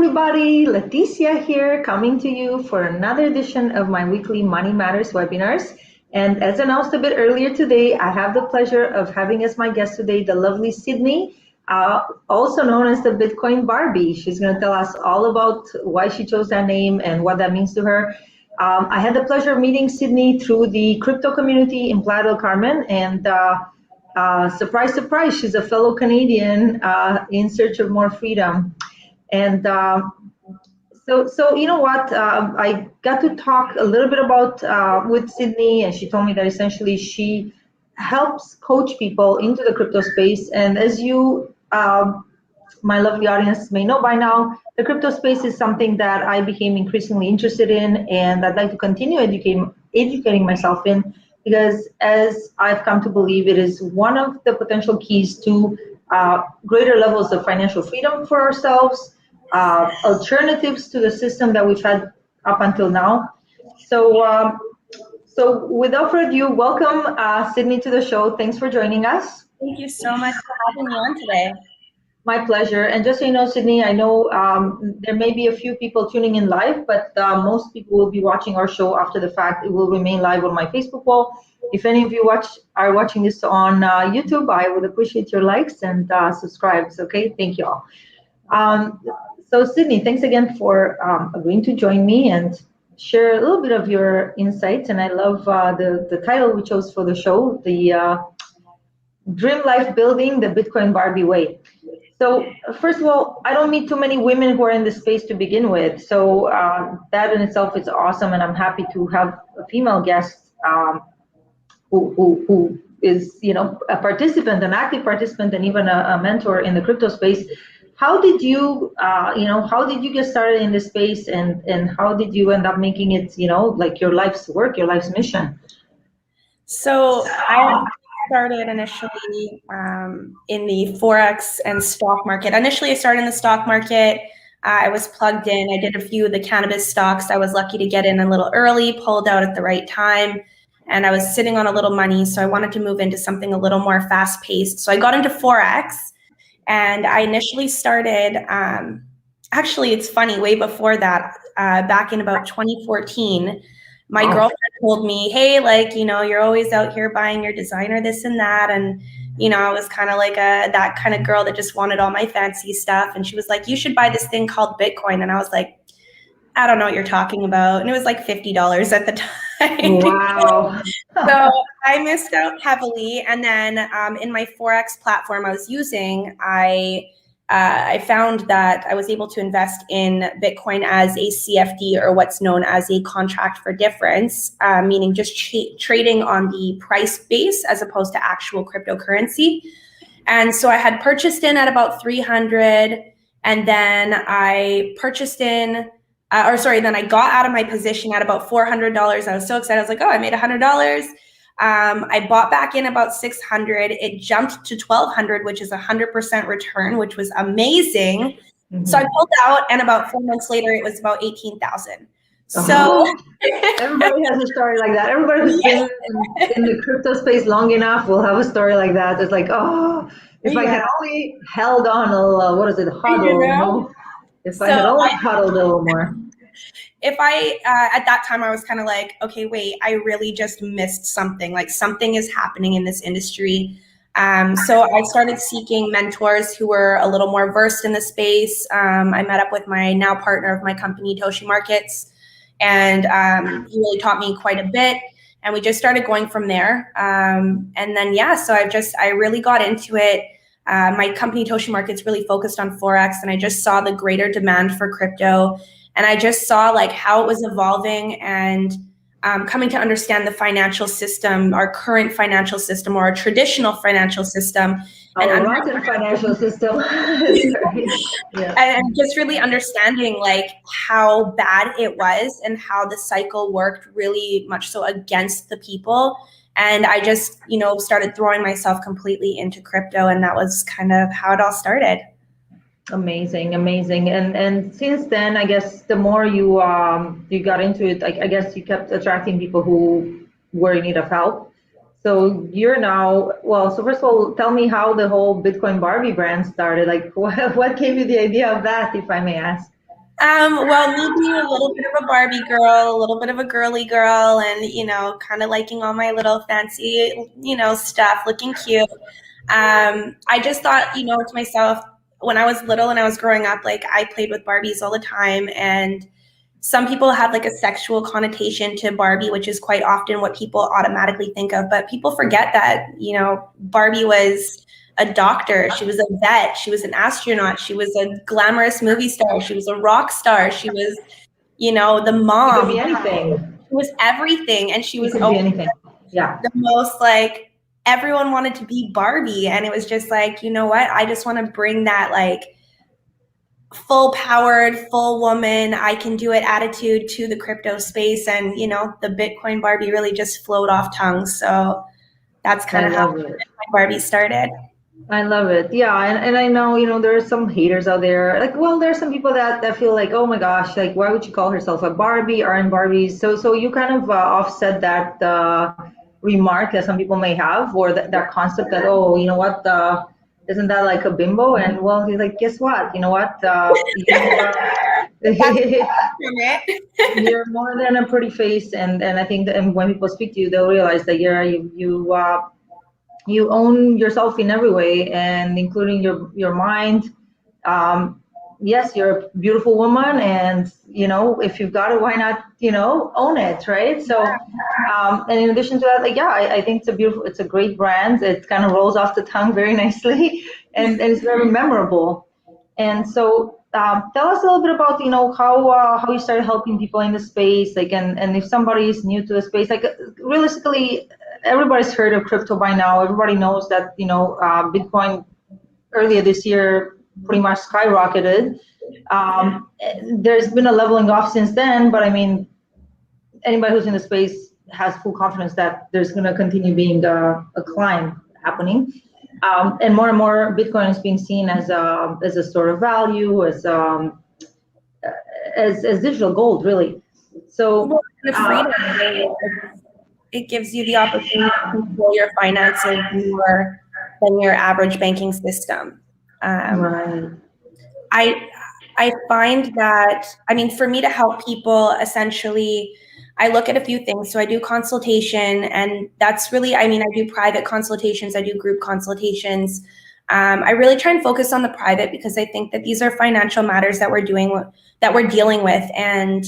everybody, Leticia here, coming to you for another edition of my weekly Money Matters webinars. And as announced a bit earlier today, I have the pleasure of having as my guest today the lovely Sydney, also known as the Bitcoin Barbie. She's going to tell us all about why she chose that name and what that means to her. I had the pleasure of meeting Sydney through the crypto community in Playa del Carmen, and surprise, surprise, she's a fellow Canadian in search of more freedom. And so you know what? I got to talk a little bit about with Sydney, and she told me that essentially she helps coach people into the crypto space. And as you, my lovely audience, may know by now, the crypto space is something that I became increasingly interested in, and I'd like to continue educating myself in, because as I've come to believe, it is one of the potential keys to greater levels of financial freedom for ourselves, alternatives to the system that we've had up until now. So without further ado, welcome Sydney to the show. Thanks for joining us. Thank you so much for having me on today. My pleasure. And just so you know, Sydney, I know there may be a few people tuning in live, but most people will be watching our show after the fact. It will remain live on my Facebook wall. If any of you are watching this on YouTube, I would appreciate your likes and subscribes. Okay, thank you all. So Sydney, thanks again for agreeing to join me and share a little bit of your insights. And I love the title we chose for the show, the Dream Life Building the Bitcoin Barbie Way. So first of all, I don't meet too many women who are in this space to begin with. So that in itself is awesome. And I'm happy to have a female guest who is, you know, a participant, an active participant, and even a mentor in the crypto space. How did you, how did you get started in this space, and how did you end up making it, you know, like your life's work, your life's mission? So I started initially in the Forex and stock market. Initially, I started in the stock market. I was plugged in. I did a few of the cannabis stocks. I was lucky to get in a little early, pulled out at the right time, and I was sitting on a little money. So I wanted to move into something a little more fast-paced. So I got into Forex. And I initially started, actually, it's funny, way before that, back in about 2014, my girlfriend told me, hey, like, you know, you're always out here buying your designer, this and that. And, you know, I was kind of like that kind of girl that just wanted all my fancy stuff. And she was like, you should buy this thing called Bitcoin. And I was like, I don't know what you're talking about. And it was like $50 at the time. Wow. So I missed out heavily. And then in my Forex platform I was using, I found that I was able to invest in Bitcoin as a CFD, or what's known as a contract for difference, meaning just trading on the price base as opposed to actual cryptocurrency. And so I had purchased in at about 300, and then I purchased in then I got out of my position at about $400. I was so excited. I was like, oh, I made $100. I bought back in about 600. It jumped to 1,200, which is 100% return, which was amazing. Mm-hmm. So I pulled out, and about 4 months later, it was about 18,000. So everybody has a story like that. Everybody who's been in the crypto space long enough will have a story like that. It's like, oh, if I had only held on a little, huddle, you know? If I had only huddled a little more. If at that time, I was kind of like, okay, wait, I really just missed something. Like, something is happening in this industry. So I started seeking mentors who were a little more versed in the space. I met up with my now partner of my company, Toshi Markets, and he really taught me quite a bit. And we just started going from there. And then, so I really got into it. My company, Toshi Markets, really focused on Forex, and I just saw the greater demand for crypto. And I just saw like how it was evolving, and coming to understand the financial system, our current financial system, or our traditional financial system. And financial system. And just really understanding like how bad it was and how the cycle worked really much so against the people. And I just, started throwing myself completely into crypto, and that was kind of how it all started. Amazing. And since then, I guess the more you got into it, I guess you kept attracting people who were in need of help. So you're now, so first of all, tell me how the whole Bitcoin Barbie brand started. Like, what gave you the idea of that, if I may ask? Well, me being a little bit of a Barbie girl, a little bit of a girly girl, and kind of liking all my little fancy, stuff, looking cute. I just thought, to myself, when I was little and I was growing up, like I played with Barbies all the time, and some people have like a sexual connotation to Barbie, which is quite often what people automatically think of. But people forget that, Barbie was a doctor, she was a vet, she was an astronaut, she was a glamorous movie star, she was a rock star, she was, the It could be mom. anything. She was everything, and she It was could be always anything. Yeah. the most like everyone wanted to be Barbie, and it was just like, you know what? I just want to bring that like full powered, full woman, I can do it attitude to the crypto space. And, the Bitcoin Barbie really just flowed off tongue. So that's kind I of how love it. Bitcoin Barbie started. I love it. Yeah, and I know, there are some haters out there. Like, well, there are some people that feel like, oh my gosh, like why would she call herself a Barbie? Aren't Barbies? So you kind of offset that remark that some people may have, or that concept that, oh, you know what, isn't that like a bimbo? And well, he's like, guess what? You know what? That's from it. You're more than a pretty face, and I think that, and when people speak to you, they'll realize that you own yourself in every way, and including your mind. um, yes, you're a beautiful woman, and if you've got it, why not own it, right? So and in addition to that, like, yeah, I think it's a great brand. It kind of rolls off the tongue very nicely, and it's very memorable. And so tell us a little bit about how you started helping people in the space, like, and if somebody is new to the space, like, realistically, everybody's heard of crypto by now. Everybody knows that Bitcoin earlier this year pretty much skyrocketed. There's been a leveling off since then, but I mean, anybody who's in the space has full confidence that there's going to continue being a climb happening. And more Bitcoin is being seen as a store of value, as digital gold, really. So Well, the freedom, it gives you the opportunity to control your finances more than your average banking system. right. I find that, I mean, for me to help people, essentially, I look at a few things. So I do consultation, and that's really, I mean, I do private consultations, I do group consultations. I really try and focus on the private because I think that these are financial matters that we're dealing with. And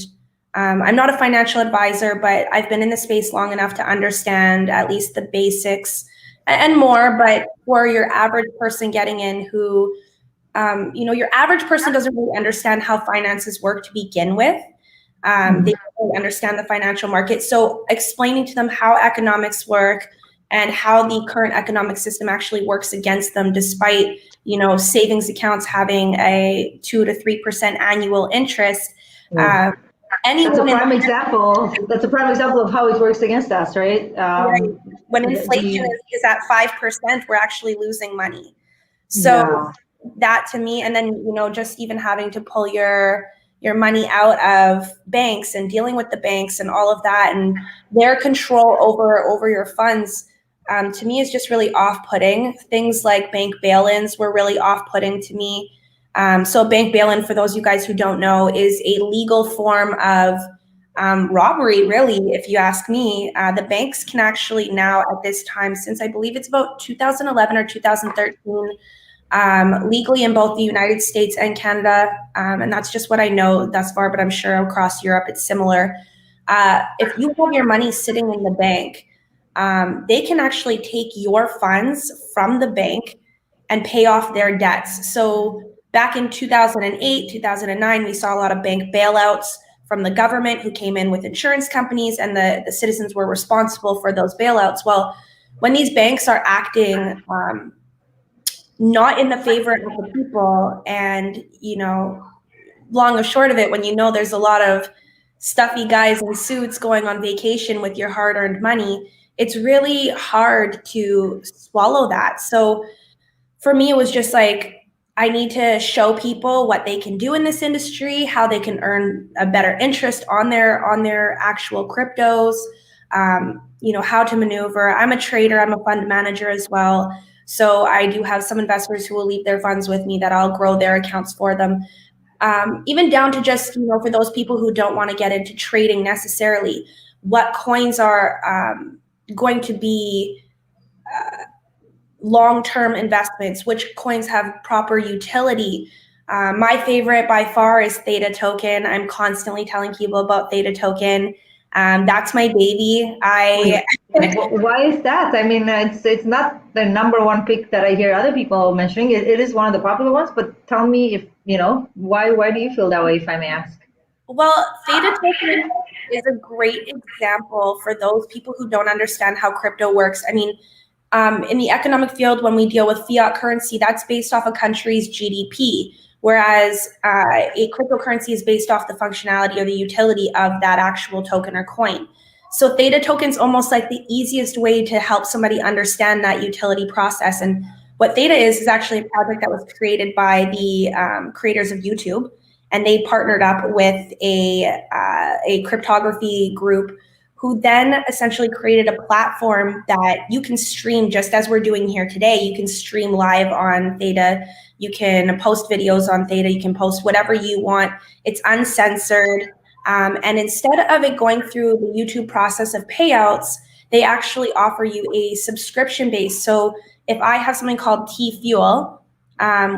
I'm not a financial advisor, but I've been in the space long enough to understand at least the basics and more. But for your average person getting in who, your average person doesn't really understand how finances work to begin with. They don't really understand the financial market. So explaining to them how economics work and how the current economic system actually works against them, despite, savings accounts having a 2 to 3% annual interest. That's a prime example. That's a prime example of how it works against us, right? Right. When inflation is at 5%, we're actually losing money. So yeah. that to me, and then just even having to pull your money out of banks and dealing with the banks and all of that and their control over your funds, to me is just really off-putting. Things like bank bail-ins were really off-putting to me. So bank bail-in, for those of you guys who don't know, is a legal form of robbery, really, if you ask me. The banks can actually now, at this time, since I believe it's about 2011 or 2013, legally in both the United States and Canada, and that's just what I know thus far, but I'm sure across Europe it's similar. If you have your money sitting in the bank, they can actually take your funds from the bank and pay off their debts. So back in 2008, 2009, we saw a lot of bank bailouts from the government who came in with insurance companies, and the citizens were responsible for those bailouts. Well, when these banks are acting not in the favor of the people, and long or short of it, when there's a lot of stuffy guys in suits going on vacation with your hard-earned money, it's really hard to swallow that. So for me, it was just like, I need to show people what they can do in this industry, how they can earn a better interest on their actual cryptos, how to maneuver. I'm a trader, I'm a fund manager as well. So I do have some investors who will leave their funds with me that I'll grow their accounts for them. even down to just, for those people who don't want to get into trading necessarily, what coins are going to be long-term investments, which coins have proper utility. My favorite by far is Theta token. I'm constantly telling people about Theta token. That's my baby. Why is that? I mean, it's not the number one pick that I hear other people mentioning. It is one of the popular ones, but tell me if, why do you feel that way, if I may ask? Well, Theta token is a great example for those people who don't understand how crypto works. I mean, in the economic field, when we deal with fiat currency, that's based off a country's GDP, whereas a cryptocurrency is based off the functionality or the utility of that actual token or coin. So Theta token's almost like the easiest way to help somebody understand that utility process. And what Theta is actually a project that was created by the creators of YouTube, and they partnered up with a cryptography group who then essentially created a platform that you can stream just as we're doing here today. You can stream live on Theta. You can post videos on Theta. You can post whatever you want. It's uncensored. And instead of it going through the YouTube process of payouts, they actually offer you a subscription base. So if I have something called T Fuel,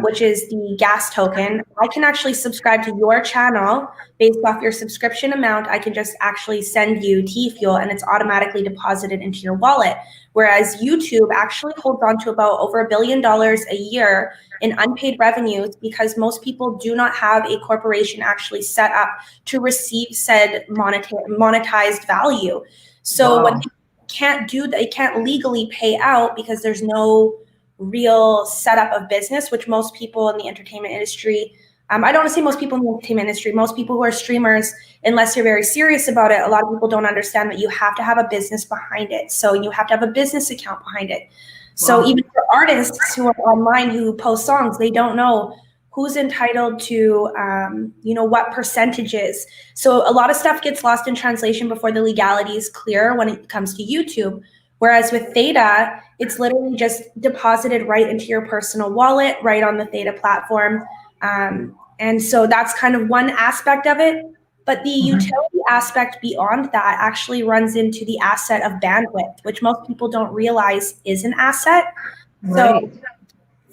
which is the gas token, I can actually subscribe to your channel based off your subscription amount. I can just actually send you T Fuel and it's automatically deposited into your wallet. Whereas YouTube actually holds on to about over $1 billion a year in unpaid revenues because most people do not have a corporation actually set up to receive said monetized value. So what they can't do, they can't legally pay out because there's no real setup of business, which most people in the entertainment industry, I don't want to say most people in the entertainment industry, most people who are streamers, unless you're very serious about it, a lot of people don't understand that you have to have a business behind it. So you have to have a business account behind it. So even for artists who are online who post songs, they don't know who's entitled to, what percentages. So a lot of stuff gets lost in translation before the legality is clear when it comes to YouTube. Whereas with Theta, it's literally just deposited right into your personal wallet, right on the Theta platform. And so that's kind of one aspect of it. But the utility aspect beyond that actually runs into the asset of bandwidth, which most people don't realize is an asset. Right. So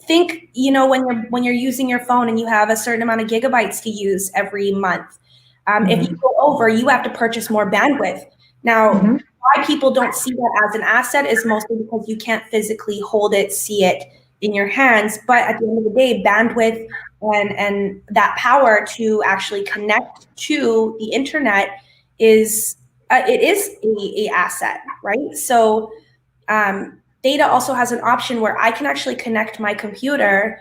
think, when you're using your phone and you have a certain amount of gigabytes to use every month, if you go over, you have to purchase more bandwidth. Now, why people don't see that as an asset is mostly because you can't physically hold it, see it in your hands. But at the end of the day, bandwidth and that power to actually connect to the internet is a asset, right? So Theta also has an option where I can actually connect my computer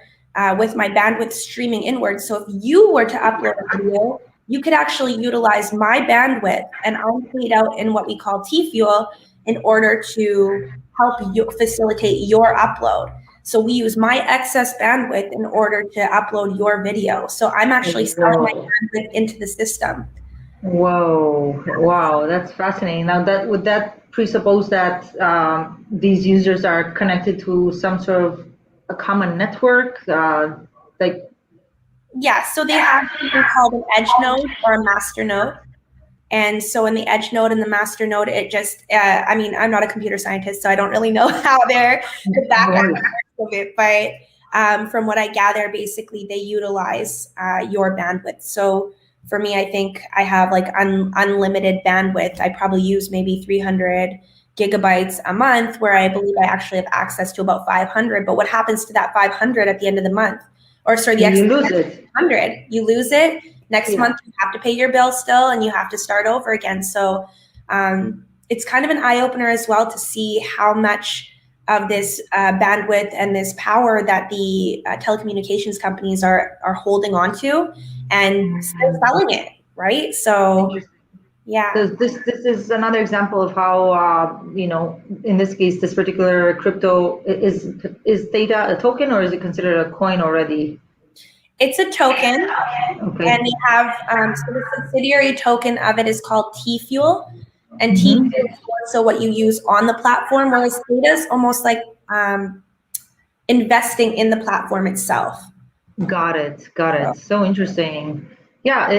with my bandwidth streaming inwards. So if you were to upload a video, you could actually utilize my bandwidth, and I'm paid out in what we call T Fuel in order to help you facilitate your upload. So we use my excess bandwidth in order to upload your video. So I'm actually selling my bandwidth into the system. Whoa! Wow, that's fascinating. Now, would that presuppose that these users are connected to some sort of a common network, like? Yeah, so they have something called an edge node or a master node. And so in the edge node and the master node, it just, I'm not a computer scientist, so I don't really know how the back end of it, but from what I gather, basically they utilize your bandwidth. So for me, I think I have like unlimited bandwidth. I probably use maybe 300 gigabytes a month, where I believe I actually have access to about 500. But what happens to that 500 at the end of the month? Or sorry, you lose it. 100. You lose it. Next month, you have to pay your bill still, and you have to start over again. So it's kind of an eye-opener as well to see how much of this bandwidth and this power that the telecommunications companies are holding on to and still selling it, right? So, yeah. So this is another example of how, in this case, this particular crypto, is Theta a token, or is it considered a coin already? It's a token, and they have, so the subsidiary token of it is called T Fuel, and T Fuel is also what you use on the platform, whereas Theta is almost like investing in the platform itself. Got it. Got it. So interesting. Yeah,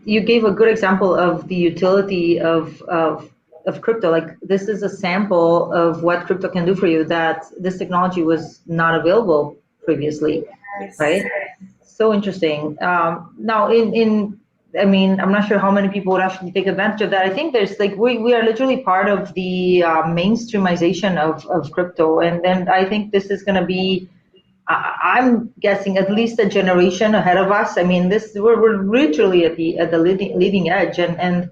you gave a good example of the utility of crypto. Like this is a sample of what crypto can do for you that this technology was not available previously, Yes. right? So interesting. Now, I mean, I'm not sure how many people would actually take advantage of that. I think there's like we are literally part of the mainstreamization of crypto, and then I think this is going to be I'm guessing at least a generation ahead of us. I mean, this we're literally at the leading edge, and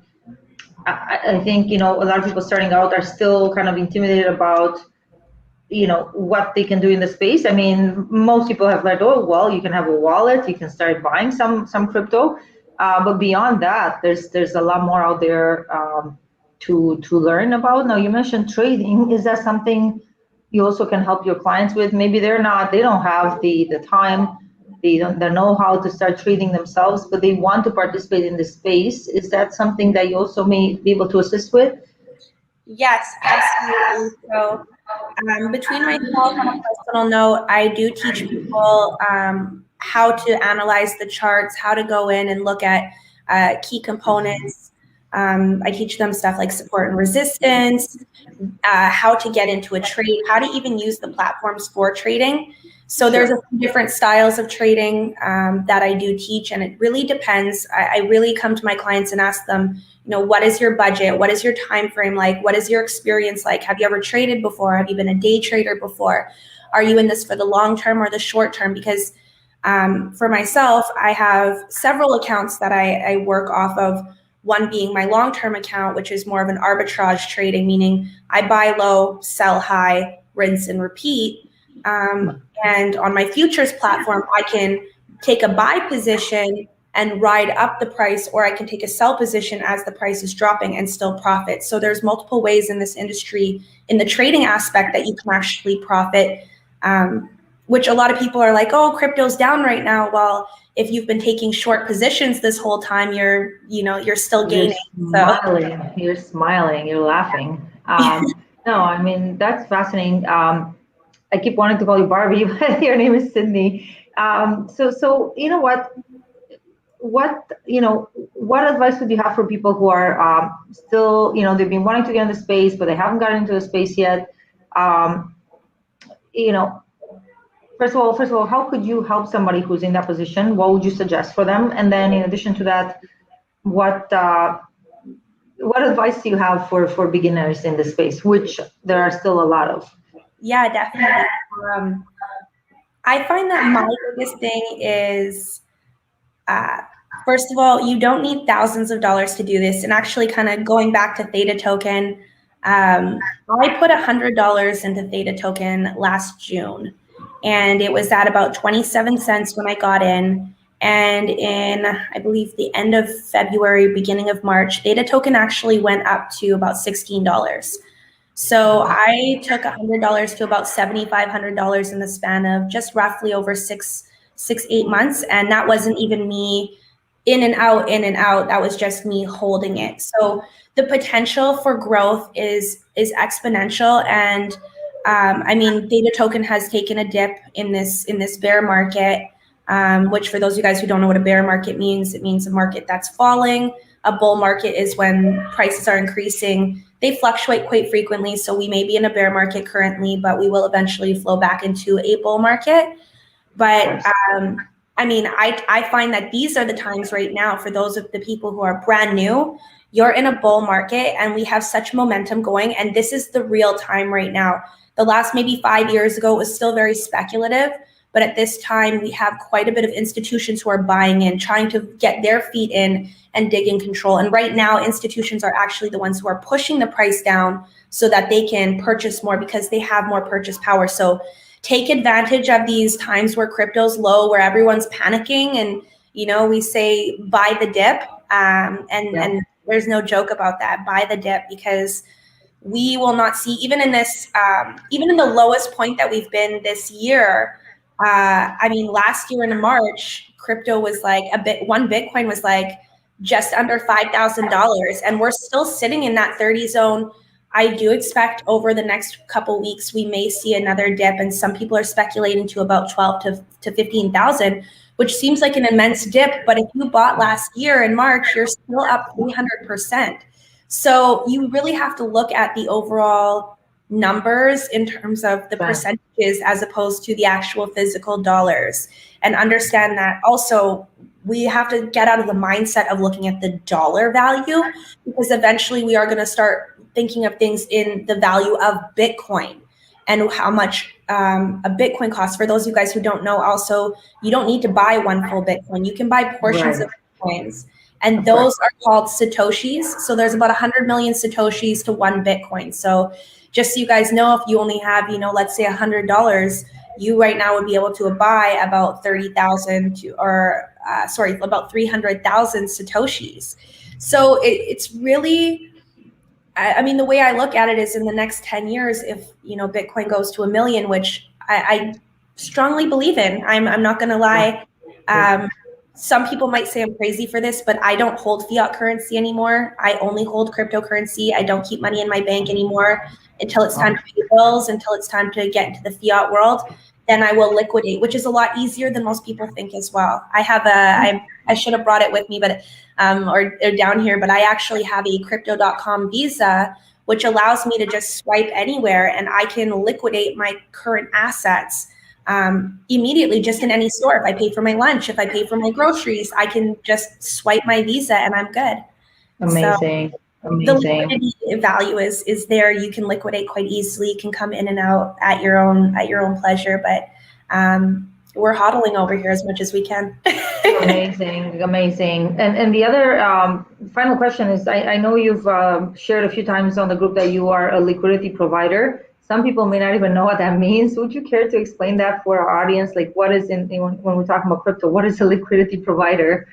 I think a lot of people starting out are still kind of intimidated about what they can do in the space. I mean, most people have learned, oh well, you can have a wallet, you can start buying some crypto, but beyond that, there's a lot more out there to learn about. Now, you mentioned trading. Is that something you also can help your clients with? Maybe they don't have the time, they don't the know-how to start trading themselves, but they want to participate in this space. Is that something that you also may be able to assist with? Yes, absolutely. So between myself on a personal note, I do teach people how to analyze the charts, how to go in and look at key components. I teach them stuff like support and resistance, how to get into a trade, how to even use the platforms for trading. So there's a few different styles of trading that I do teach, and it really depends. I really come to my clients and ask them, what is your budget? What is your time frame like? What is your experience like? Have you ever traded before? Have you been a day trader before? Are you in this for the long term or the short term? Because for myself, I have several accounts that I work off of. One being my long-term account, which is more of an arbitrage trading, meaning I buy low, sell high, rinse and repeat. And on my futures platform, I can take a buy position and ride up the price, or I can take a sell position as the price is dropping and still profit. So there's multiple ways in this industry, in the trading aspect, that you can actually profit, which a lot of people are like, oh, crypto's down right now. Well, if you've been taking short positions this whole time, you're still gaining. You're smiling, you're laughing. No, I mean, that's fascinating. I keep wanting to call you Barbie, but your name is Sydney. So you know what advice would you have for people who are still, they've been wanting to get in the space, but they haven't gotten into the space yet? Um, you know, first of all, how could you help somebody who's in that position? What would you suggest for them? And then, in addition to that, what what advice do you have for beginners in this space, which there are still a lot of? Yeah, definitely. I find that my biggest thing is, first of all, you don't need thousands of dollars to do this. And actually, kind of going back to Theta Token, I put $100 into Theta Token last June, and it was at about 27 cents when I got in. And in, I believe, the end of February, beginning of March, Theta Token actually went up to about $16. So I took $100 to about $7,500 in the span of just roughly over 8 months. And that wasn't even me in and out, in and out. That was just me holding it. So the potential for growth is exponential. And I mean, Theta Token has taken a dip in this bear market, which for those of you guys who don't know what a bear market means, it means a market that's falling. A bull market is when prices are increasing. They fluctuate quite frequently, so we may be in a bear market currently, but we will eventually flow back into a bull market. But I mean, I find that these are the times right now for those of the people who are brand new. You're in a bull market and we have such momentum going, and this is the real time right now. The last maybe 5 years ago, it was still very speculative, but at this time, we have quite a bit of institutions who are buying in, trying to get their feet in and dig in control. And right now, institutions are actually the ones who are pushing the price down so that they can purchase more because they have more purchase power. So take advantage of these times where crypto's low, where everyone's panicking, and we say buy the dip, and there's no joke about that. Buy the dip, because we will not see, even in this, even in the lowest point that we've been this year. I mean, last year in March, crypto was like one Bitcoin was like just under $5,000, and we're still sitting in that 30 zone. I do expect over the next couple weeks, we may see another dip, and some people are speculating to about 12 to 15,000, which seems like an immense dip. But if you bought last year in March, you're still up 300%. So you really have to look at the overall numbers in terms of the percentages as opposed to the actual physical dollars, and understand that also we have to get out of the mindset of looking at the dollar value, because eventually we are going to start thinking of things in the value of Bitcoin and how much a Bitcoin costs. For those of you guys who don't know, also, you don't need to buy one full Bitcoin. You can buy portions of Bitcoins, and those are called Satoshis. So there's about 100 million Satoshis to one Bitcoin. So just so you guys know, if you only have, let's say $100, you right now would be able to buy about 30,000 about 300,000 Satoshis. So it's really, I mean, the way I look at it is in the next 10 years, if, Bitcoin goes to 1 million, which I strongly believe in, I'm not going to lie. Some people might say I'm crazy for this, but I don't hold fiat currency anymore. I only hold cryptocurrency. I don't keep money in my bank anymore until it's time to pay bills, until it's time to get into the fiat world. Then I will liquidate, which is a lot easier than most people think as well. I have I should have brought it with me, but or down here, but I actually have a crypto.com Visa, which allows me to just swipe anywhere, and I can liquidate my current assets immediately just in any store. If I pay for my lunch, if I pay for my groceries, I can just swipe my Visa and I'm good. Amazing. So the liquidity value is there. You can liquidate quite easily. You can come in and out at your own pleasure, but we're hodling over here as much as we can. Amazing. And the other final question is, I know you've shared a few times on the group that you are a liquidity provider. Some people may not even know what that means. Would you care to explain that for our audience? Like, what is when we're talking about crypto, what is a liquidity provider?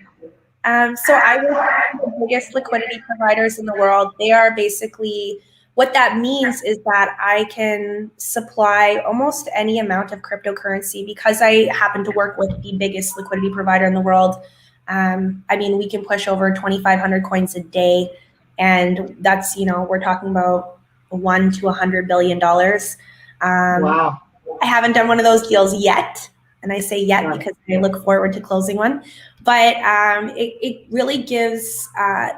So I work with the biggest liquidity providers in the world. They are basically, what that means is that I can supply almost any amount of cryptocurrency because I happen to work with the biggest liquidity provider in the world. I mean, we can push over 2,500 coins a day, and that's, we're talking about $1 to $100 billion. Wow. I haven't done one of those deals yet. And I say yet because I look forward to closing one. But it really gives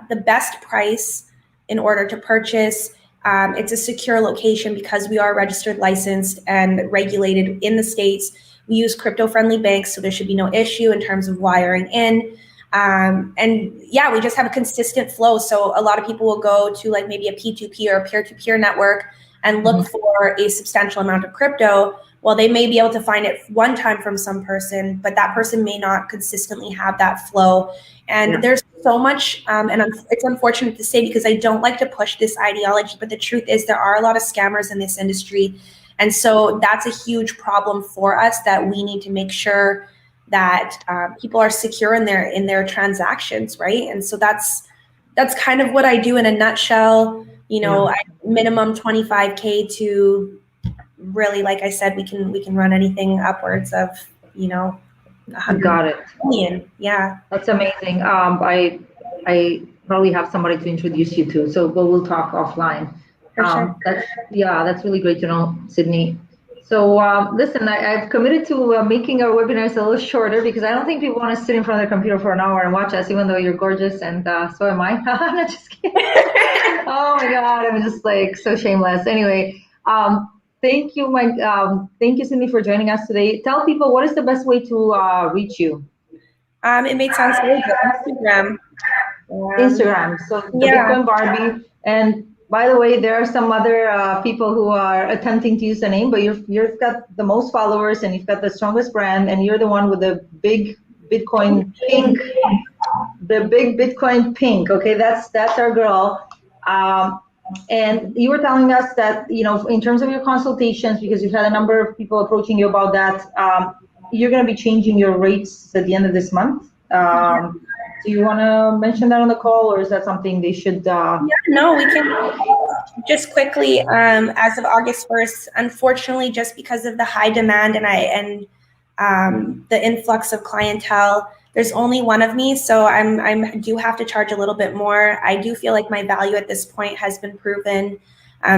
the best price in order to purchase. It's a secure location because we are registered, licensed, and regulated in the States. We use crypto-friendly banks, so there should be no issue in terms of wiring in. And yeah, we just have a consistent flow. So a lot of people will go to like maybe a P2P or a peer-to-peer network and look for a substantial amount of crypto. Well, they may be able to find it one time from some person, but that person may not consistently have that flow. And there's so much, and it's unfortunate to say because I don't like to push this ideology, but the truth is there are a lot of scammers in this industry. And so that's a huge problem for us that we need to make sure that people are secure in their transactions, right? And so that's kind of what I do in a nutshell. I minimum 25K to really, like I said, we can run anything upwards of 100 million. Yeah, that's amazing. I probably have somebody to introduce you to, so we'll talk offline. For sure. That's really great to know, Sydney. So listen, I've committed to making our webinars a little shorter because I don't think people want to sit in front of their computer for an hour and watch us, even though you're gorgeous and so am I. I'm not just kidding. Oh my God, I'm just like so shameless. Anyway, thank you, thank you, Sydney, for joining us today. Tell people what is the best way to reach you. It may sound silly, but Instagram. Instagram. So the Bitcoin Barbie. And by the way, there are some other people who are attempting to use the name, but you've got the most followers and you've got the strongest brand, and you're the one with the big Bitcoin pink, the big Bitcoin pink. Okay, that's our girl. And you were telling us that, in terms of your consultations, because you've had a number of people approaching you about that, you're going to be changing your rates at the end of this month. Do you want to mention that on the call, or is that something they should? No, we can just quickly. As of August 1st, unfortunately, just because of the high demand and the influx of clientele, there's only one of me, so I do have to charge a little bit more. I do feel like my value at this point has been proven.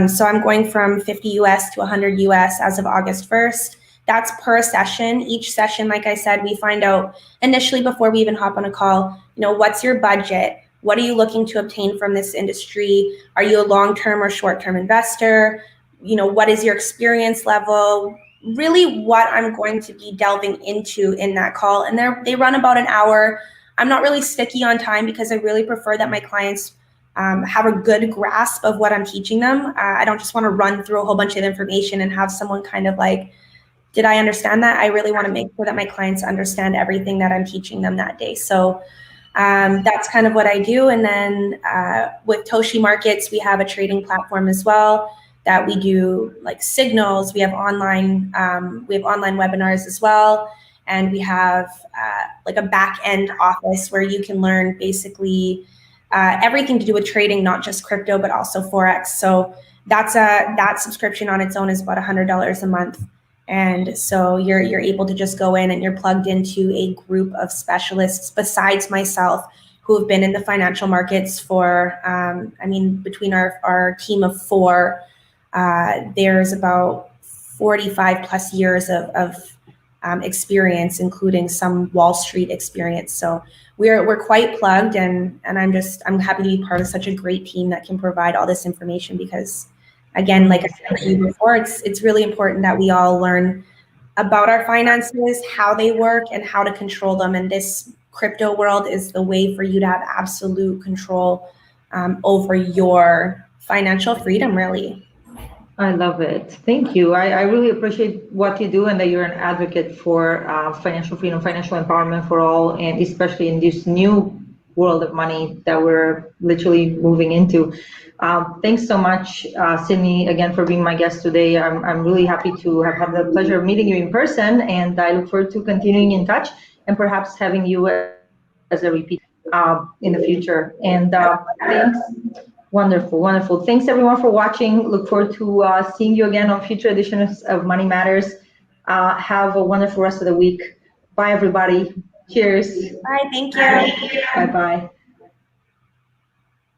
So I'm going from 50 US to 100 US as of August 1st. That's per session. Each session, like I said, we find out initially before we even hop on a call, what's your budget? What are you looking to obtain from this industry? Are you a long-term or short-term investor? What is your experience level? Really what I'm going to be delving into in that call. And they run about an hour. I'm not really sticky on time because I really prefer that my clients have a good grasp of what I'm teaching them. I don't just want to run through a whole bunch of information and have someone kind of like, did I understand that? I really want to make sure that my clients understand everything that I'm teaching them that day. So that's kind of what I do. And then with Toshi Markets, we have a trading platform as well that we do like signals. We have online webinars as well. And we have like a back end office where you can learn basically everything to do with trading, not just crypto, but also Forex. So that subscription on its own is about $100 a month. And so you're able to just go in and you're plugged into a group of specialists besides myself who have been in the financial markets for, between our team of 4, there's about 45 plus years of experience, including some Wall Street experience. So we're quite plugged, and I'm happy to be part of such a great team that can provide all this information because, again, like I said to you before, it's really important that we all learn about our finances, how they work, and how to control them. And this crypto world is the way for you to have absolute control over your financial freedom, really. I love it. Thank you. I really appreciate what you do and that you're an advocate for financial freedom, financial empowerment for all, and especially in this new world of money that we're literally moving into. Thanks so much, Sydney, again for being my guest today. I'm really happy to have had the pleasure of meeting you in person, and I look forward to continuing in touch and perhaps having you as a repeat in the future. And thanks. Wonderful, wonderful. Thanks everyone for watching. Look forward to seeing you again on future editions of Money Matters. Have a wonderful rest of the week. Bye, everybody. Cheers. Bye, thank you. Bye-bye.